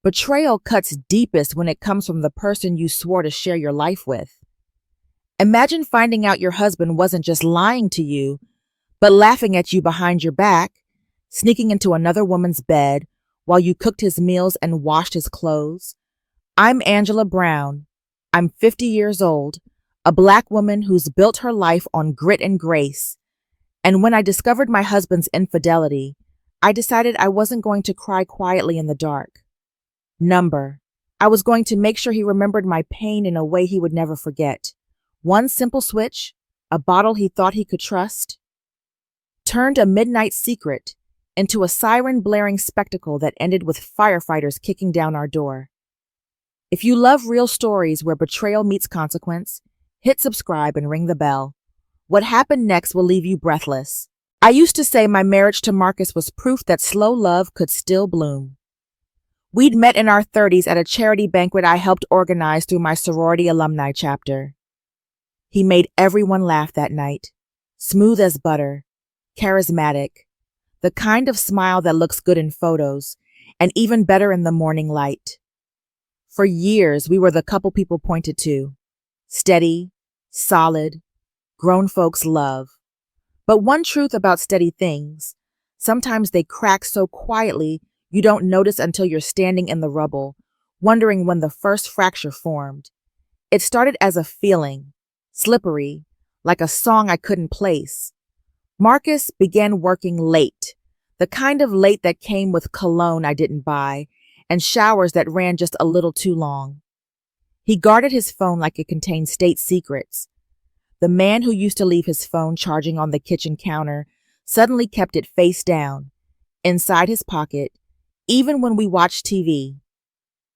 Betrayal cuts deepest when it comes from the person you swore to share your life with. Imagine finding out your husband wasn't just lying to you, but laughing at you behind your back, sneaking into another woman's bed while you cooked his meals and washed his clothes. I'm Angela Brown. I'm 50 years old, a Black woman who's built her life on grit and grace. And when I discovered my husband's infidelity, I decided I wasn't going to cry quietly in the dark. I was going to make sure he remembered my pain in a way he would never forget. One simple switch, a bottle he thought he could trust, turned a midnight secret into a siren-blaring spectacle that ended with firefighters kicking down our door. If you love real stories where betrayal meets consequence, hit subscribe and ring the bell. What happened next will leave you breathless. I used to say my marriage to Marcus was proof that slow love could still bloom. We'd met in our 30s at a charity banquet I helped organize through my sorority alumni chapter. He made everyone laugh that night. Smooth as butter, charismatic, the kind of smile that looks good in photos, and even better in the morning light. For years, we were the couple people pointed to. Steady, solid, grown folks love. But one truth about steady things, sometimes they crack so quietly you don't notice until you're standing in the rubble, wondering when the first fracture formed. It started as a feeling, slippery, like a song I couldn't place. Marcus began working late, the kind of late that came with cologne I didn't buy and showers that ran just a little too long. He guarded his phone like it contained state secrets. The man who used to leave his phone charging on the kitchen counter suddenly kept it face down, inside his pocket, even when we watched TV.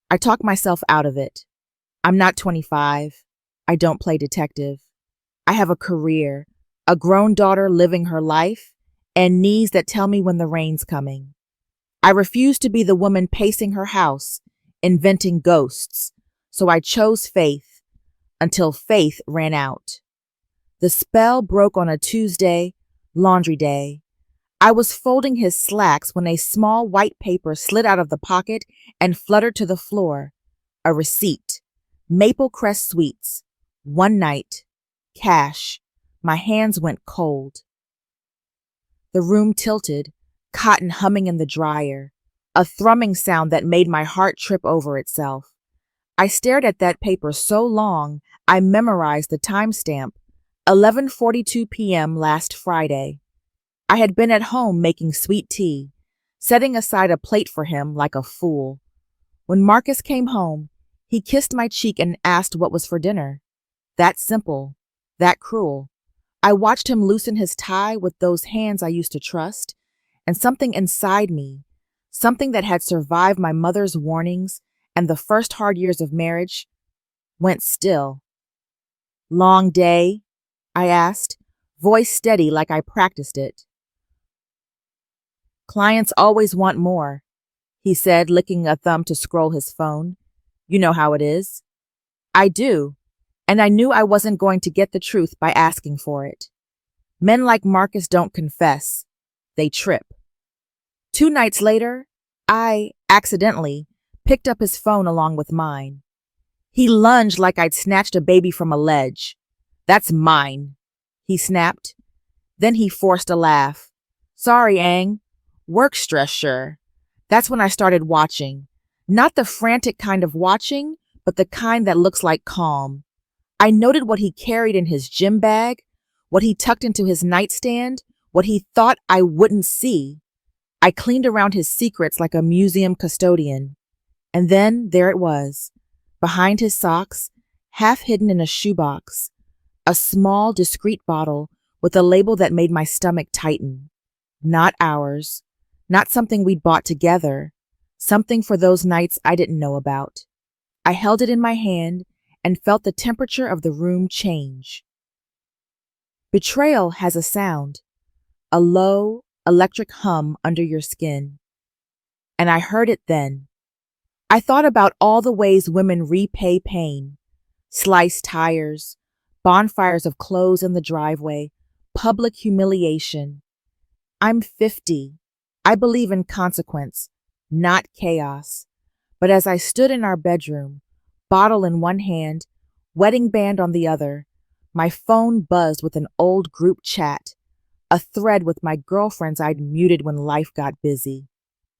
I talked myself out of it. I'm not 25. I don't play detective. I have a career, a grown daughter living her life, and knees that tell me when the rain's coming. I refused to be the woman pacing her house, inventing ghosts, so I chose faith, until faith ran out. The spell broke on a Tuesday, laundry day. I was folding his slacks when a small white paper slid out of the pocket and fluttered to the floor. A receipt. Maple Crest Sweets. One night. Cash. My hands went cold. The room tilted, cotton humming in the dryer, a thrumming sound that made my heart trip over itself. I stared at that paper so long, I memorized the timestamp, 11:42 p.m. last Friday. I had been at home making sweet tea, setting aside a plate for him like a fool. When Marcus came home, he kissed my cheek and asked what was for dinner. That simple, that cruel. I watched him loosen his tie with those hands I used to trust, and something inside me, something that had survived my mother's warnings and the first hard years of marriage, went still. Long day? I asked, voice steady like I practiced it. Clients always want more, he said, licking a thumb to scroll his phone. You know how it is. I do, and I knew I wasn't going to get the truth by asking for it. Men like Marcus don't confess. They trip. 2 nights later, I, accidentally, picked up his phone along with mine. He lunged like I'd snatched a baby from a ledge. That's mine, he snapped. Then he forced a laugh. Sorry, Ang. Work stress, sure. That's when I started watching. Not the frantic kind of watching, but the kind that looks like calm. I noted what he carried in his gym bag, what he tucked into his nightstand, what he thought I wouldn't see. I cleaned around his secrets like a museum custodian. And then there it was, behind his socks, half hidden in a shoebox, a small, discreet bottle with a label that made my stomach tighten. Not ours, not something we'd bought together, something for those nights I didn't know about. I held it in my hand and felt the temperature of the room change. Betrayal has a sound, a low, electric hum under your skin. And I heard it then. I thought about all the ways women repay pain. Sliced tires, bonfires of clothes in the driveway, public humiliation. I'm 50. I believe in consequence, not chaos. But as I stood in our bedroom, bottle in one hand, wedding band on the other, my phone buzzed with an old group chat, a thread with my girlfriends I'd muted when life got busy.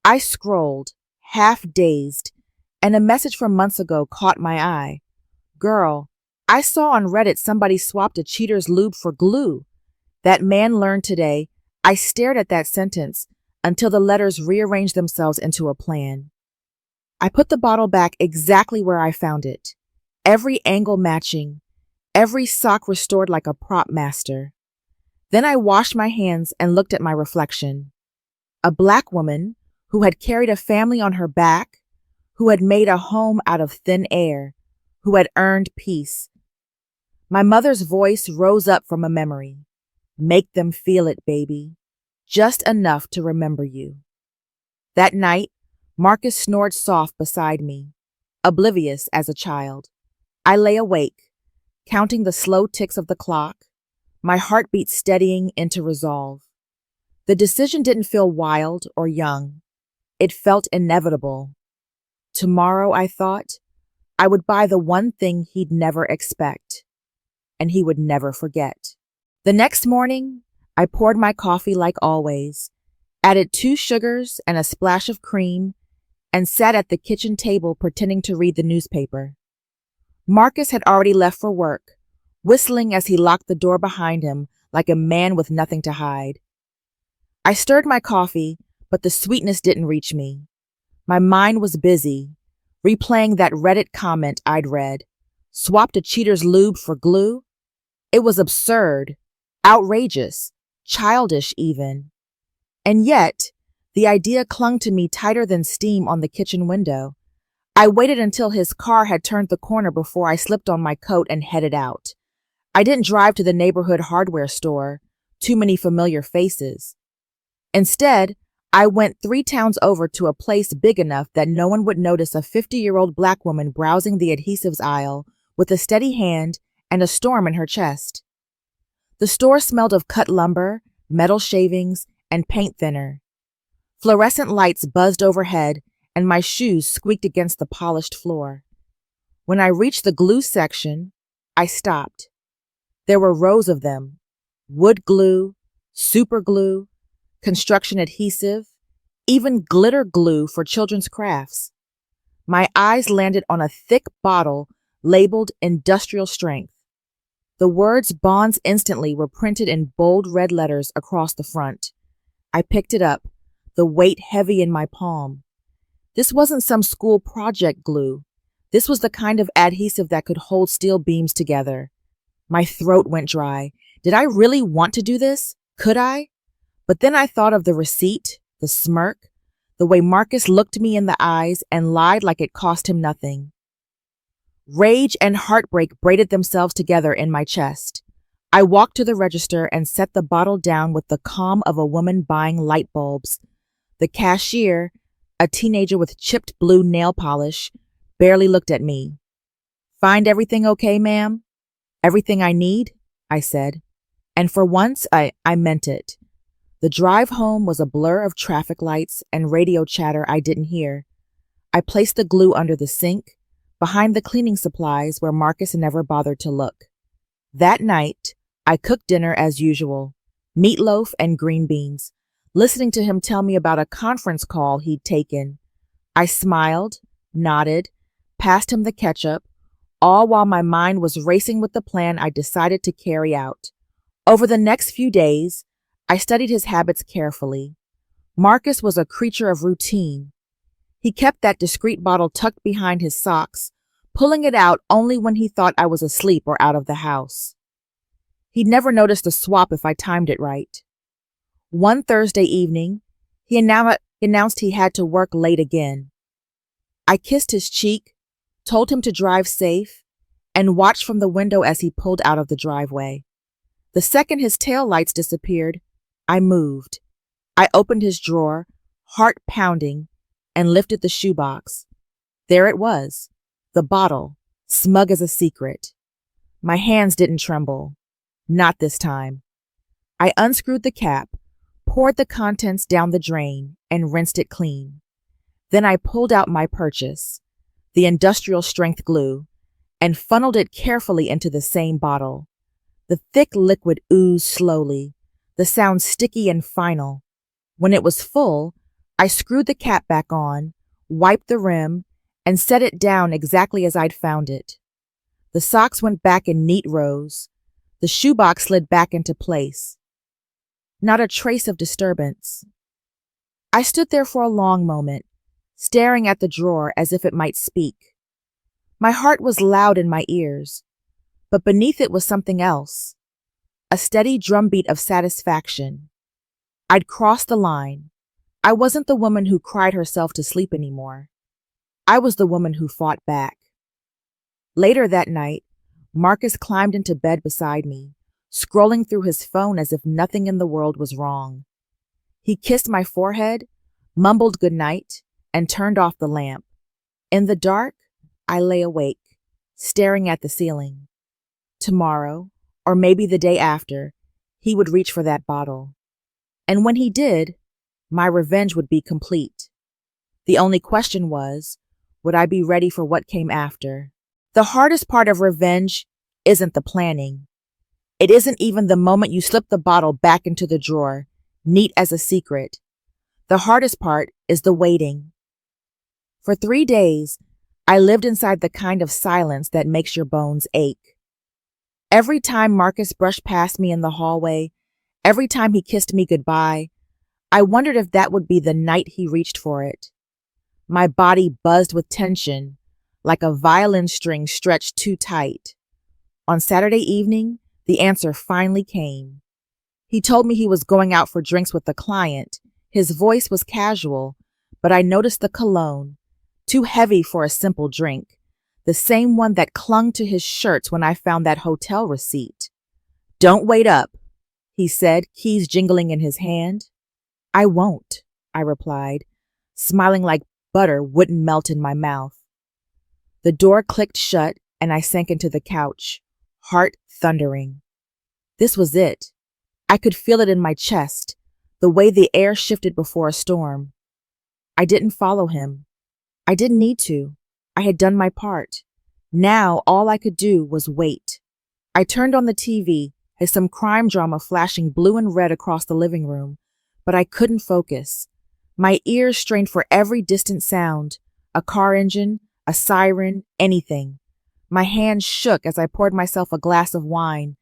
I scrolled, half dazed, and a message from months ago caught my eye. Girl, I saw on Reddit somebody swapped a cheater's lube for glue. That man learned today. I stared at that sentence until the letters rearranged themselves into a plan. I put the bottle back exactly where I found it, every angle matching, every sock restored like a prop master. Then I washed my hands and looked at my reflection. A black woman who had carried a family on her back, who had made a home out of thin air, who had earned peace. My mother's voice rose up from a memory. Make them feel it, baby. Just enough to remember you. That night, Marcus snored soft beside me, oblivious as a child. I lay awake, counting the slow ticks of the clock, my heartbeat steadying into resolve. The decision didn't feel wild or young. It felt inevitable. Tomorrow, I thought, I would buy the one thing he'd never expect, and he would never forget. The next morning, I poured my coffee like always, added 2 sugars and a splash of cream, and sat at the kitchen table pretending to read the newspaper. Marcus had already left for work, whistling as he locked the door behind him like a man with nothing to hide. I stirred my coffee, but the sweetness didn't reach me. My mind was busy, replaying that Reddit comment I'd read. Swapped a cheater's lube for glue? It was absurd, outrageous, childish even. And yet, the idea clung to me tighter than steam on the kitchen window. I waited until his car had turned the corner before I slipped on my coat and headed out. I didn't drive to the neighborhood hardware store, too many familiar faces. Instead, I went 3 towns over to a place big enough that no one would notice a 50-year-old black woman browsing the adhesives aisle with a steady hand and a storm in her chest. The store smelled of cut lumber, metal shavings, and paint thinner. Fluorescent lights buzzed overhead, and my shoes squeaked against the polished floor. When I reached the glue section, I stopped. There were rows of them: wood glue, super glue, construction adhesive, even glitter glue for children's crafts. My eyes landed on a thick bottle labeled industrial strength. The words bonds instantly were printed in bold red letters across the front. I picked it up, the weight heavy in my palm. This wasn't some school project glue. This was the kind of adhesive that could hold steel beams together. My throat went dry. Did I really want to do this? Could I? But then I thought of the receipt, the smirk, the way Marcus looked me in the eyes and lied like it cost him nothing. Rage and heartbreak braided themselves together in my chest. I walked to the register and set the bottle down with the calm of a woman buying light bulbs. The cashier, a teenager with chipped blue nail polish, barely looked at me. "Find everything okay, ma'am?" "Everything I need," I said. And for once, I meant it. The drive home was a blur of traffic lights and radio chatter I didn't hear. I placed the glue under the sink, behind the cleaning supplies where Marcus never bothered to look. That night, I cooked dinner as usual, meatloaf and green beans, listening to him tell me about a conference call he'd taken. I smiled, nodded, passed him the ketchup, all while my mind was racing with the plan I decided to carry out. Over the next few days, I studied his habits carefully. Marcus was a creature of routine. He kept that discreet bottle tucked behind his socks, pulling it out only when he thought I was asleep or out of the house. He'd never noticed a swap if I timed it right. One Thursday evening, he announced he had to work late again. I kissed his cheek, told him to drive safe, and watched from the window as he pulled out of the driveway. The second his tail lights disappeared, I moved. I opened his drawer, heart pounding, and lifted the shoebox. There it was, the bottle, smug as a secret. My hands didn't tremble. Not this time. I unscrewed the cap, poured the contents down the drain, and rinsed it clean. Then I pulled out my purchase, the industrial strength glue, and funneled it carefully into the same bottle. The thick liquid oozed slowly, the sound sticky and final. When it was full, I screwed the cap back on, wiped the rim, and set it down exactly as I'd found it. The socks went back in neat rows. The shoebox slid back into place. Not a trace of disturbance. I stood there for a long moment, staring at the drawer as if it might speak. My heart was loud in my ears, but beneath it was something else, a steady drumbeat of satisfaction. I'd crossed the line. I wasn't the woman who cried herself to sleep anymore. I was the woman who fought back. Later that night, Marcus climbed into bed beside me, scrolling through his phone as if nothing in the world was wrong. He kissed my forehead, mumbled goodnight, and turned off the lamp. In the dark, I lay awake, staring at the ceiling. Tomorrow, or maybe the day after, he would reach for that bottle. And when he did, my revenge would be complete. The only question was, would I be ready for what came after? The hardest part of revenge isn't the planning. It isn't even the moment you slip the bottle back into the drawer, neat as a secret. The hardest part is the waiting. For 3 days, I lived inside the kind of silence that makes your bones ache. Every time Marcus brushed past me in the hallway, every time he kissed me goodbye, I wondered if that would be the night he reached for it. My body buzzed with tension, like a violin string stretched too tight. On Saturday evening, the answer finally came. He told me he was going out for drinks with a client. His voice was casual, but I noticed the cologne, too heavy for a simple drink, the same one that clung to his shirts when I found that hotel receipt. "Don't wait up," he said, keys jingling in his hand. "I won't," I replied, smiling like butter wouldn't melt in my mouth. The door clicked shut and I sank into the couch, heart thundering. This was it. I could feel it in my chest, the way the air shifted before a storm. I didn't follow him. I didn't need to. I had done my part. Now all I could do was wait. I turned on the TV as some crime drama flashing blue and red across the living room, but I couldn't focus. My ears strained for every distant sound, a car engine, a siren, anything. My hands shook as I poured myself a glass of wine,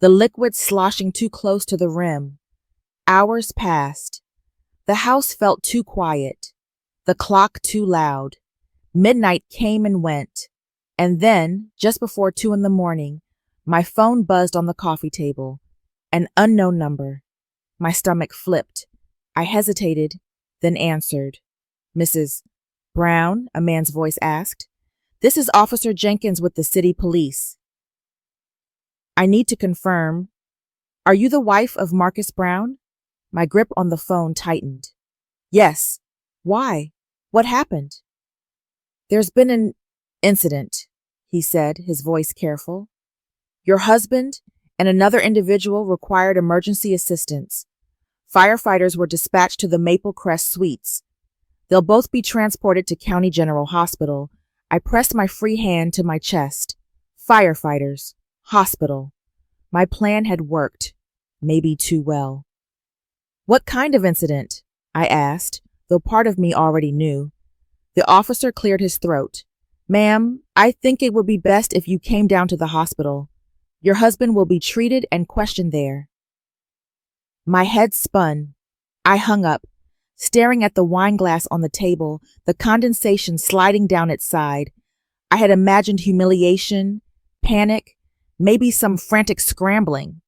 the liquid sloshing too close to the rim. Hours passed. The house felt too quiet, the clock too loud. Midnight came and went, and then, just before 2 a.m, my phone buzzed on the coffee table. An unknown number. My stomach flipped. I hesitated, then answered. "Mrs. Brown?" a man's voice asked. "This is Officer Jenkins with the city police." "I need to confirm. Are you the wife of Marcus Brown?" My grip on the phone tightened. "Yes. Why? What happened?" "There's been an incident," he said, his voice careful. "Your husband and another individual required emergency assistance. Firefighters were dispatched to the Maple Crest Suites. They'll both be transported to County General Hospital." I pressed my free hand to my chest. Firefighters. Hospital. My plan had worked, maybe too well. "What kind of incident?" I asked, though part of me already knew. The officer cleared his throat. "Ma'am, I think it would be best if you came down to the hospital. Your husband will be treated and questioned there." My head spun. I hung up, staring at the wine glass on the table, the condensation sliding down its side. I had imagined humiliation, panic, maybe some frantic scrambling.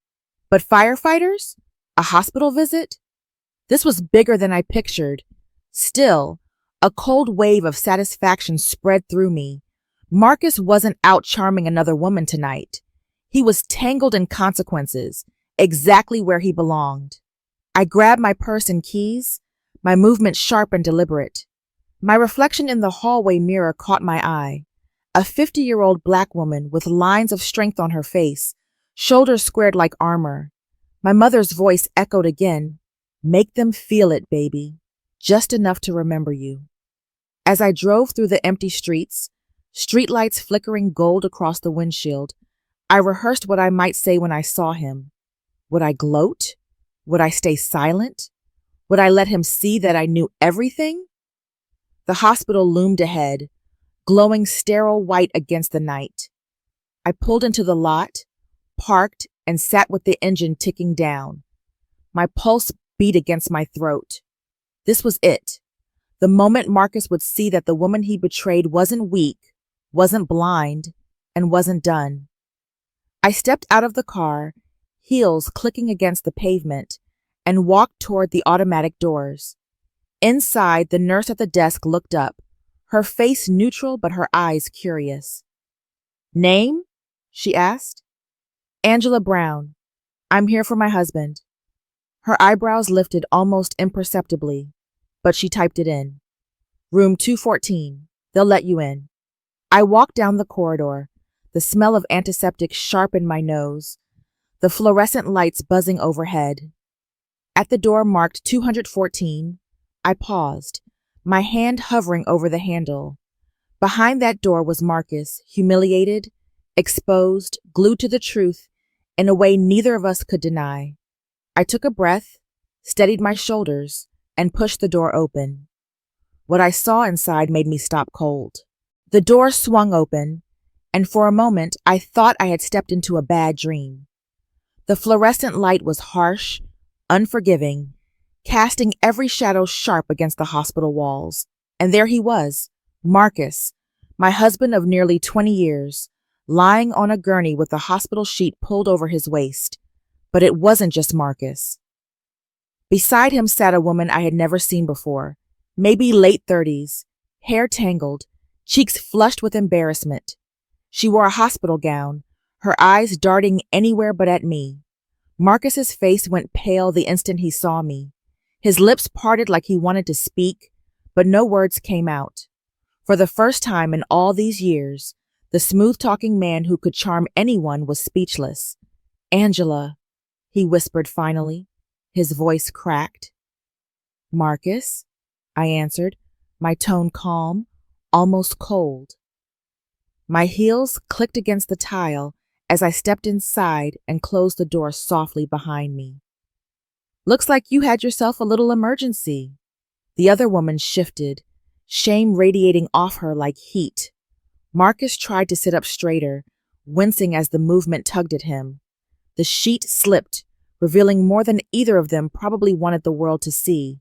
But firefighters? A hospital visit? This was bigger than I pictured. Still, a cold wave of satisfaction spread through me. Marcus wasn't out charming another woman tonight. He was tangled in consequences, exactly where he belonged. I grabbed my purse and keys, my movement sharp and deliberate. My reflection in the hallway mirror caught my eye. A 50-year-old black woman with lines of strength on her face, shoulders squared like armor. My mother's voice echoed again. "Make them feel it, baby. Just enough to remember you." As I drove through the empty streets, streetlights flickering gold across the windshield, I rehearsed what I might say when I saw him. Would I gloat? Would I stay silent? Would I let him see that I knew everything? The hospital loomed ahead, glowing sterile white against the night. I pulled into the lot, parked, and sat with the engine ticking down. My pulse beat against my throat. This was it. The moment Marcus would see that the woman he betrayed wasn't weak, wasn't blind, and wasn't done. I stepped out of the car, heels clicking against the pavement, and walked toward the automatic doors. Inside, the nurse at the desk looked up, her face neutral but her eyes curious. "Name?" she asked. "Angela Brown. I'm here for my husband." Her eyebrows lifted almost imperceptibly, but she typed it in. "Room 214. They'll let you in." I walked down the corridor, the smell of antiseptic sharp in my nose, the fluorescent lights buzzing overhead. At the door marked 214, I paused, my hand hovering over the handle. Behind that door was Marcus, humiliated, exposed, glued to the truth in a way neither of us could deny. I took a breath, steadied my shoulders, and pushed the door open. What I saw inside made me stop cold. The door swung open, and for a moment I thought I had stepped into a bad dream. The fluorescent light was harsh, unforgiving, casting every shadow sharp against the hospital walls. And there he was, Marcus, my husband of nearly 20 years, lying on a gurney with the hospital sheet pulled over his waist. But it wasn't just Marcus. Beside him sat a woman I had never seen before, maybe late 30s, hair tangled, cheeks flushed with embarrassment. She wore a hospital gown, her eyes darting anywhere but at me. Marcus's face went pale the instant he saw me. His lips parted like he wanted to speak, but no words came out. For the first time in all these years, the smooth-talking man who could charm anyone was speechless. "Angela," he whispered finally, his voice cracked. "Marcus," I answered, my tone calm, almost cold. My heels clicked against the tile as I stepped inside and closed the door softly behind me. "Looks like you had yourself a little emergency." The other woman shifted, shame radiating off her like heat. Marcus tried to sit up straighter, wincing as the movement tugged at him. The sheet slipped, revealing more than either of them probably wanted the world to see.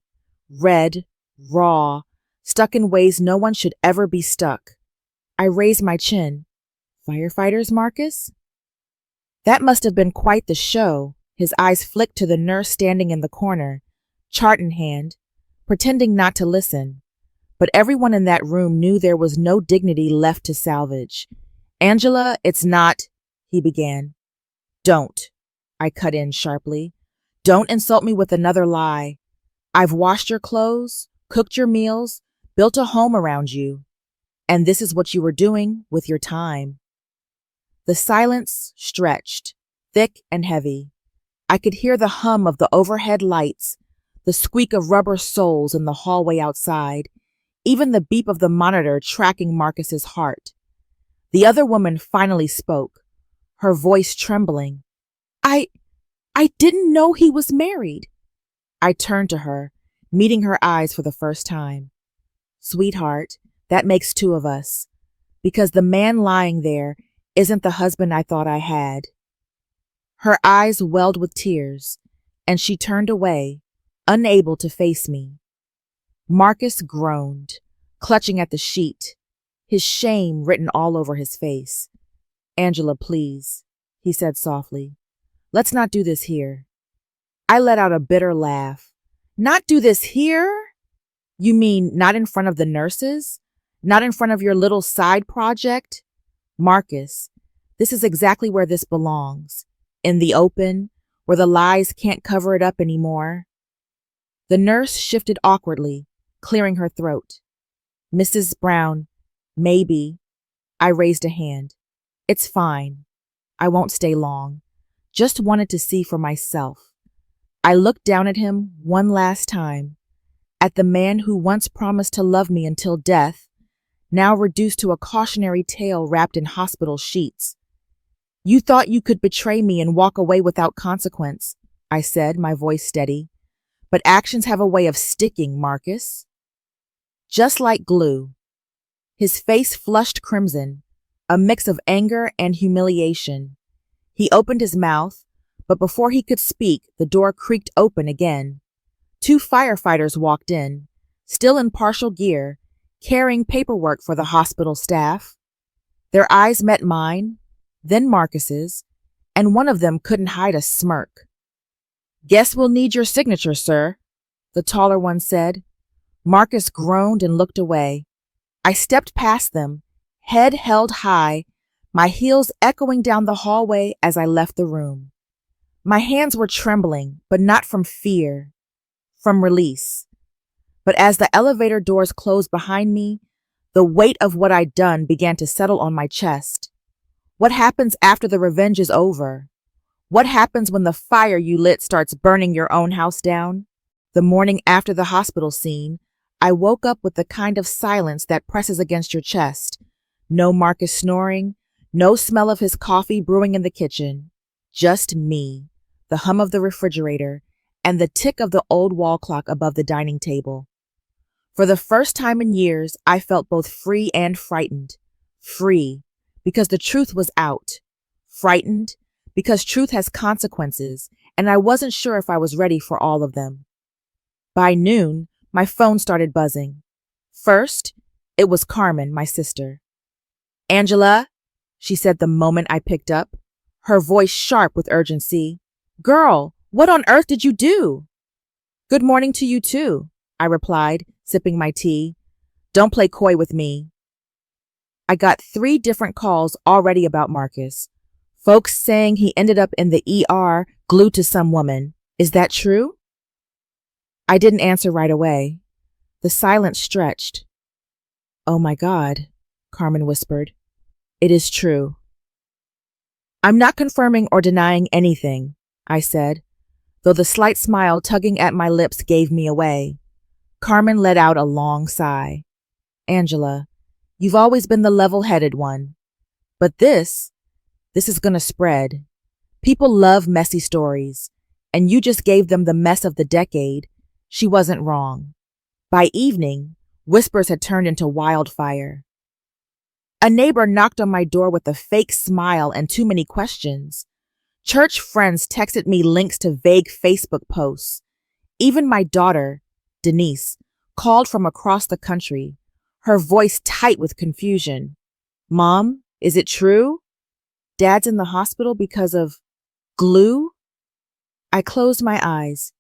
Red, raw, stuck in ways no one should ever be stuck. I raised my chin. "Firefighters, Marcus?" That must have been quite the show. His eyes flicked to the nurse standing in the corner, chart in hand, pretending not to listen. But everyone in that room knew there was no dignity left to salvage. "Angela, it's not," he began. "Don't," I cut in sharply. "Don't insult me with another lie. I've washed your clothes, cooked your meals, built a home around you. And this is what you were doing with your time." The silence stretched, thick and heavy. I could hear the hum of the overhead lights, the squeak of rubber soles in the hallway outside, even the beep of the monitor tracking Marcus's heart. The other woman finally spoke, her voice trembling. I didn't know he was married." I turned to her, meeting her eyes for the first time. "Sweetheart, that makes two of us, because the man lying there isn't the husband I thought I had." Her eyes welled with tears, and she turned away, unable to face me. Marcus groaned, clutching at the sheet, his shame written all over his face. "Angela, please," he said softly. "Let's not do this here." I let out a bitter laugh. "Not do this here? You mean not in front of the nurses? Not in front of your little side project? Marcus, this is exactly where this belongs. In the open, where the lies can't cover it up anymore." The nurse shifted awkwardly, clearing her throat. "Mrs. Brown, maybe." I raised a hand. "It's fine. I won't stay long. Just wanted to see for myself." I looked down at him one last time. at the man who once promised to love me until death, now reduced to a cautionary tale wrapped in hospital sheets. You thought you could betray me and walk away without consequence, I said, my voice steady. But actions have a way of sticking, Marcus. Just like glue. His face flushed crimson, a mix of anger and humiliation. He opened his mouth, but before he could speak, the door creaked open again. 2 firefighters walked in, still in partial gear, carrying paperwork for the hospital staff. Their eyes met mine, then Marcus's, and one of them couldn't hide a smirk. Guess we'll need your signature, sir, the taller one said. Marcus groaned and looked away. I stepped past them, head held high, my heels echoing down the hallway as I left the room. My hands were trembling, but not from fear, from release. But as the elevator doors closed behind me, the weight of what I'd done began to settle on my chest. What happens after the revenge is over? What happens when the fire you lit starts burning your own house down? The morning after the hospital scene, I woke up with the kind of silence that presses against your chest. No Marcus snoring, no smell of his coffee brewing in the kitchen. Just me, the hum of the refrigerator, and the tick of the old wall clock above the dining table. For the first time in years, I felt both free and frightened. Free, because the truth was out. Frightened, because truth has consequences, and I wasn't sure if I was ready for all of them. By noon, my phone started buzzing. First, it was Carmen, my sister. Angela, she said the moment I picked up, her voice sharp with urgency. Girl, what on earth did you do? Good morning to you too, I replied, sipping my tea. Don't play coy with me. I got 3 different calls already about Marcus. Folks saying he ended up in the ER glued to some woman. Is that true? I didn't answer right away. The silence stretched. Oh my God, Carmen whispered. It is true. I'm not confirming or denying anything, I said, though the slight smile tugging at my lips gave me away. Carmen let out a long sigh. Angela, you've always been the level-headed one. But this is gonna spread. People love messy stories, and you just gave them the mess of the decade. She wasn't wrong. By evening, whispers had turned into wildfire. A neighbor knocked on my door with a fake smile and too many questions. Church friends texted me links to vague Facebook posts. Even my daughter, Denise, called from across the country, her voice tight with confusion. Mom, is it true? Dad's in the hospital because of glue? I closed my eyes,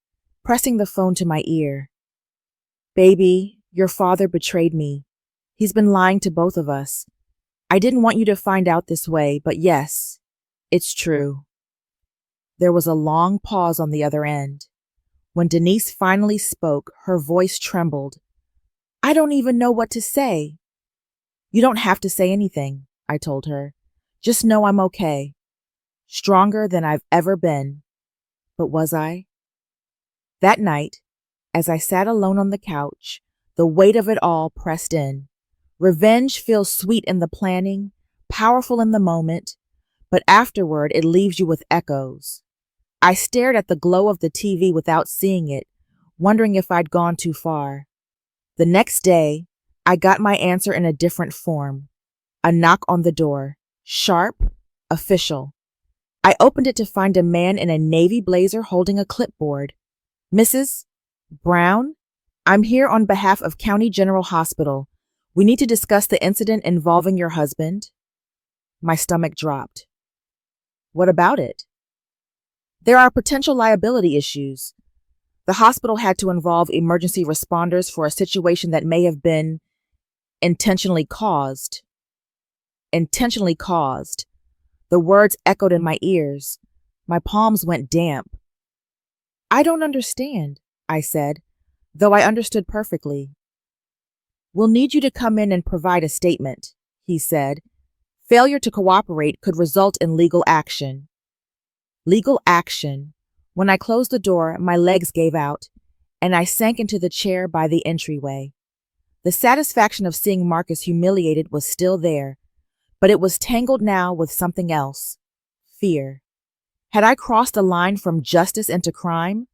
pressing the phone to my ear. Baby, your father betrayed me. He's been lying to both of us. I didn't want you to find out this way, but yes, it's true. There was a long pause on the other end. When Denise finally spoke, her voice trembled. I don't even know what to say. You don't have to say anything, I told her. Just know I'm okay. Stronger than I've ever been. But was I? That night, as I sat alone on the couch, the weight of it all pressed in. Revenge feels sweet in the planning, powerful in the moment, but afterward it leaves you with echoes. I stared at the glow of the TV without seeing it, wondering if I'd gone too far. The next day, I got my answer in a different form. A knock on the door. Sharp, official. I opened it to find a man in a navy blazer holding a clipboard. Mrs. Brown, I'm here on behalf of County General Hospital. We need to discuss the incident involving your husband. My stomach dropped. What about it? There are potential liability issues. The hospital had to involve emergency responders for a situation that may have been intentionally caused. Intentionally caused. The words echoed in my ears. My palms went damp. I don't understand, I said, though I understood perfectly. We'll need you to come in and provide a statement, he said. Failure to cooperate could result in legal action. Legal action. When I closed the door, my legs gave out, and I sank into the chair by the entryway. The satisfaction of seeing Marcus humiliated was still there, but it was tangled now with something else. Fear. Had I crossed a line from justice into crime?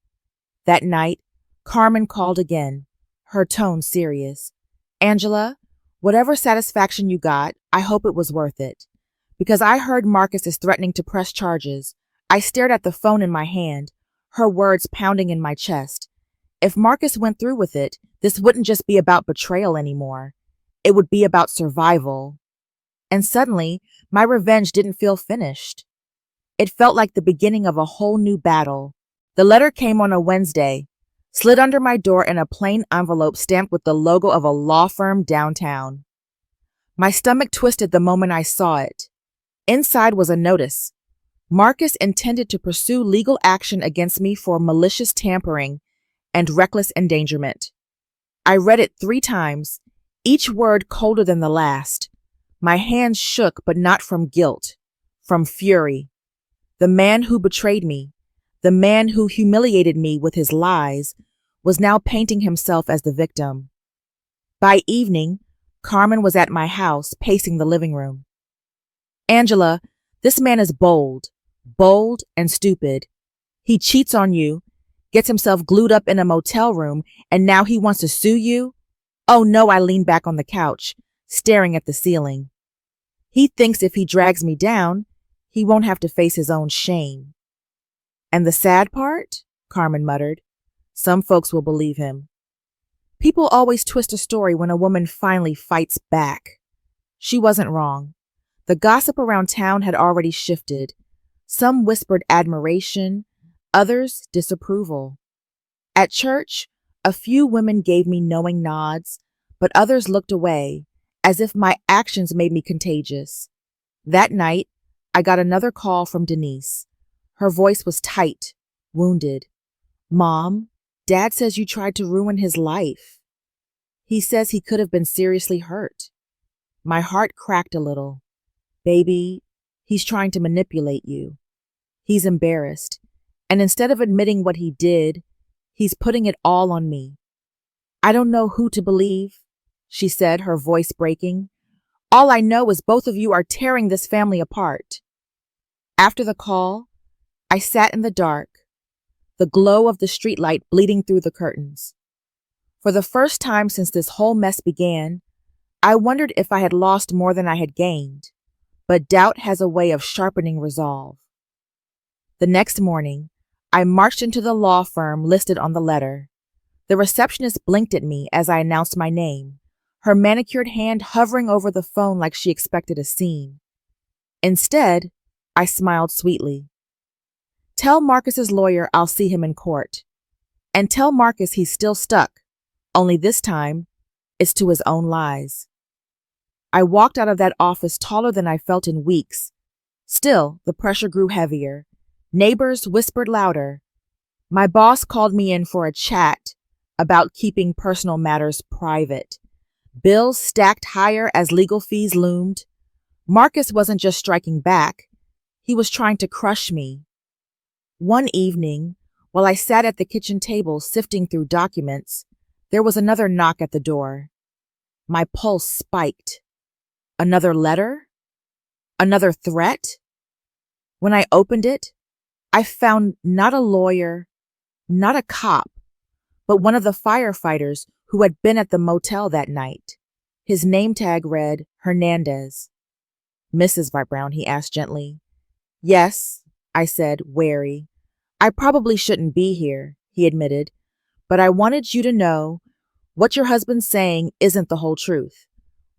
That night, Carmen called again, her tone serious. Angela, whatever satisfaction you got, I hope it was worth it. Because I heard Marcus is threatening to press charges. I stared at the phone in my hand, her words pounding in my chest. If Marcus went through with it, this wouldn't just be about betrayal anymore. It would be about survival. And suddenly, my revenge didn't feel finished. It felt like the beginning of a whole new battle. The letter came on a Wednesday, slid under my door in a plain envelope stamped with the logo of a law firm downtown. My stomach twisted the moment I saw it. Inside was a notice. Marcus intended to pursue legal action against me for malicious tampering and reckless endangerment. I read it 3 times, each word colder than the last. My hands shook, but not from guilt, from fury. The man who betrayed me, the man who humiliated me with his lies, was now painting himself as the victim. By evening, Carmen was at my house, pacing the living room. Angela, this man is bold and stupid. He cheats on you, gets himself glued up in a motel room, and now he wants to sue you? Oh no, I leaned back on the couch, staring at the ceiling. He thinks if he drags me down, he won't have to face his own shame. And the sad part? Carmen muttered. Some folks will believe him. People always twist a story when a woman finally fights back. She wasn't wrong. The gossip around town had already shifted. Some whispered admiration, others disapproval. At church, a few women gave me knowing nods, but others looked away, as if my actions made me contagious. That night, I got another call from Denise. Her voice was tight, wounded. Mom, Dad says you tried to ruin his life. He says he could have been seriously hurt. My heart cracked a little. Baby, he's trying to manipulate you. He's embarrassed, and instead of admitting what he did, he's putting it all on me. I don't know who to believe, she said, her voice breaking. All I know is both of you are tearing this family apart. After the call, I sat in the dark, the glow of the streetlight bleeding through the curtains. For the first time since this whole mess began, I wondered if I had lost more than I had gained, but doubt has a way of sharpening resolve. The next morning, I marched into the law firm listed on the letter. The receptionist blinked at me as I announced my name, her manicured hand hovering over the phone like she expected a scene. Instead, I smiled sweetly. Tell Marcus's lawyer I'll see him in court. And tell Marcus he's still stuck, only this time, it's to his own lies. I walked out of that office taller than I felt in weeks. Still, the pressure grew heavier. Neighbors whispered louder. My boss called me in for a chat about keeping personal matters private. Bills stacked higher as legal fees loomed. Marcus wasn't just striking back. He was trying to crush me. One evening, while I sat at the kitchen table sifting through documents, there was another knock at the door. My pulse spiked. Another letter? Another threat? When I opened it, I found not a lawyer, not a cop, but one of the firefighters who had been at the motel that night. His name tag read Hernandez. Mrs. Brown, he asked gently. Yes, I said, wary. I probably shouldn't be here, he admitted, but I wanted you to know what your husband's saying isn't the whole truth.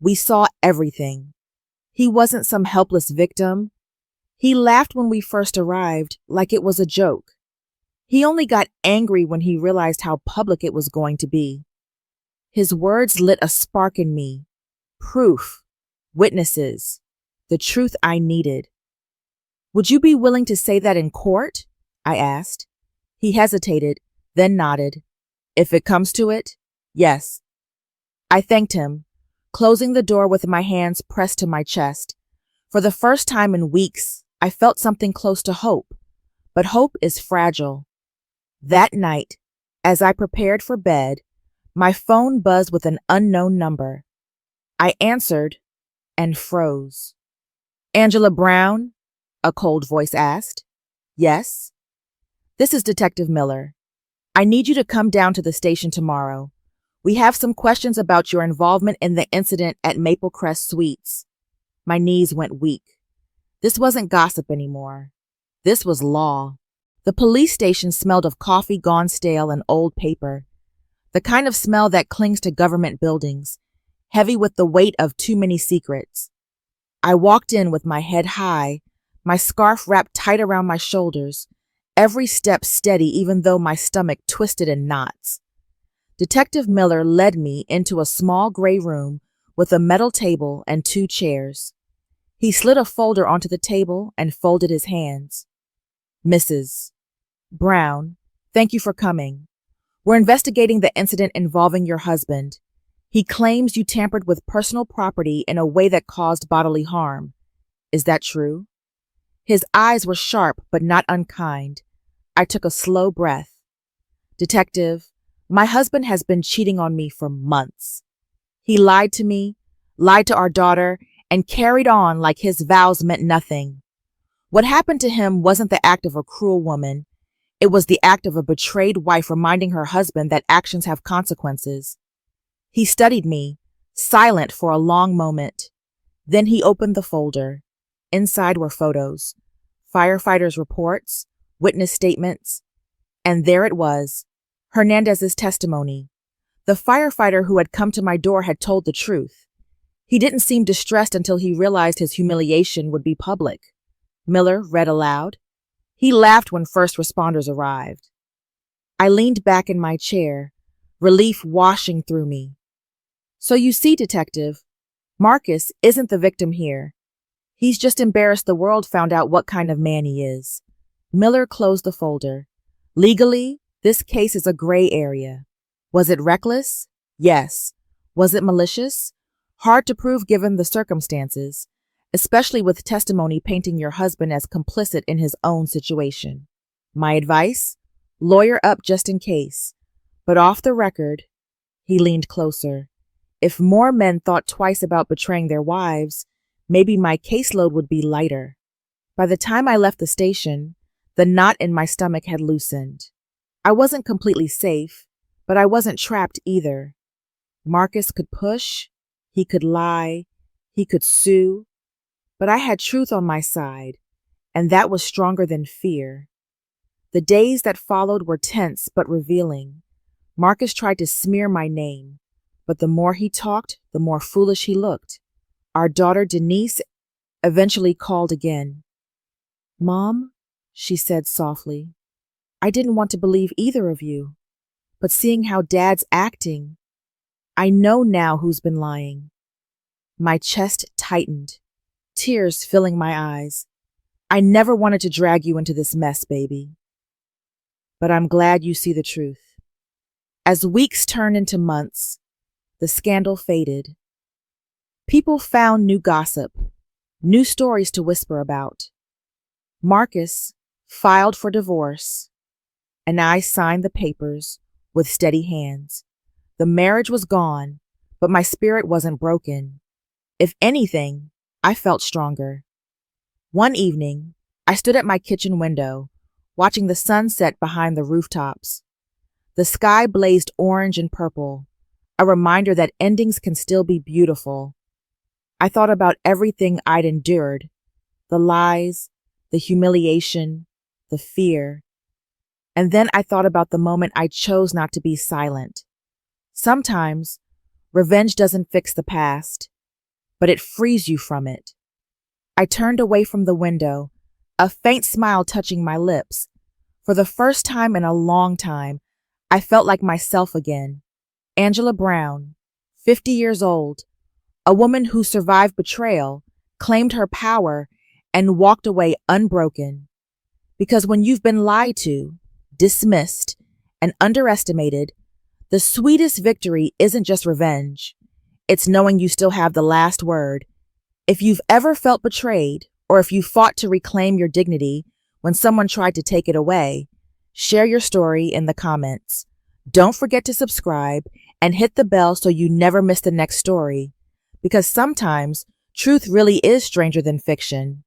We saw everything. He wasn't some helpless victim. He laughed when we first arrived, like it was a joke. He only got angry when he realized how public it was going to be. His words lit a spark in me. Proof, witnesses, the truth I needed. Would you be willing to say that in court? I asked. He hesitated, then nodded. If it comes to it, yes. I thanked him, closing the door with my hands pressed to my chest. For the first time in weeks, I felt something close to hope, but hope is fragile. That night, As I prepared for bed, my phone buzzed with an unknown number. I answered and froze. Angela Brown? A cold voice asked. Yes. This is Detective Miller. I need you to come down to the station tomorrow. We have some questions about your involvement in the incident at Maple Crest Suites. My knees went weak. This wasn't gossip anymore. This was law. The police station smelled of coffee gone stale and old paper, the kind of smell that clings to government buildings, heavy with the weight of too many secrets. I walked in with my head high, my scarf wrapped tight around my shoulders, every step steady even though my stomach twisted in knots. Detective Miller led me into a small gray room with a metal table and 2 chairs. He slid a folder onto the table and folded his hands. Mrs. Brown, thank you for coming. We're investigating the incident involving your husband. He claims you tampered with personal property in a way that caused bodily harm. Is that true? His eyes were sharp but not unkind. I took a slow breath. Detective, my husband has been cheating on me for months. He lied to me, lied to our daughter, and carried on like his vows meant nothing. What happened to him wasn't the act of a cruel woman. It was the act of a betrayed wife reminding her husband that actions have consequences. He studied me, silent for a long moment. Then he opened the folder. Inside were photos, firefighters' reports, witness statements, and there it was, Hernandez's testimony. The firefighter who had come to my door had told the truth. He didn't seem distressed until he realized his humiliation would be public. Miller read aloud. He laughed when first responders arrived. I leaned back in my chair, relief washing through me. So you see, Detective, Marcus isn't the victim here. He's just embarrassed the world found out what kind of man he is. Miller closed the folder. Legally, this case is a gray area. Was it reckless? Yes. Was it malicious? Hard to prove given the circumstances, especially with testimony painting your husband as complicit in his own situation. My advice? Lawyer up just in case. But off the record, he leaned closer. If more men thought twice about betraying their wives, maybe my caseload would be lighter. By the time I left the station, the knot in my stomach had loosened. I wasn't completely safe, but I wasn't trapped either. Marcus could push, he could lie, he could sue, but I had truth on my side, and that was stronger than fear. The days that followed were tense but revealing. Marcus tried to smear my name, but the more he talked, the more foolish he looked. Our daughter Denise eventually called again. Mom, she said softly, I didn't want to believe either of you, but seeing how Dad's acting, I know now who's been lying. My chest tightened, tears filling my eyes. I never wanted to drag you into this mess, baby. But I'm glad you see the truth. As weeks turned into months, the scandal faded. People found new gossip, new stories to whisper about. Marcus filed for divorce, and I signed the papers with steady hands. The marriage was gone, but my spirit wasn't broken. If anything, I felt stronger. One evening, I stood at my kitchen window, watching the sunset behind the rooftops. The sky blazed orange and purple, a reminder that endings can still be beautiful. I thought about everything I'd endured, the lies, the humiliation, the fear. And then I thought about the moment I chose not to be silent. Sometimes, revenge doesn't fix the past, but it frees you from it. I turned away from the window, a faint smile touching my lips. For the first time in a long time, I felt like myself again. Angela Brown, 50 years old, a woman who survived betrayal, claimed her power, and walked away unbroken. Because when you've been lied to, dismissed, and underestimated, the sweetest victory isn't just revenge. It's knowing you still have the last word. If you've ever felt betrayed, or if you fought to reclaim your dignity when someone tried to take it away, share your story in the comments. Don't forget to subscribe and hit the bell so you never miss the next story, because sometimes truth really is stranger than fiction.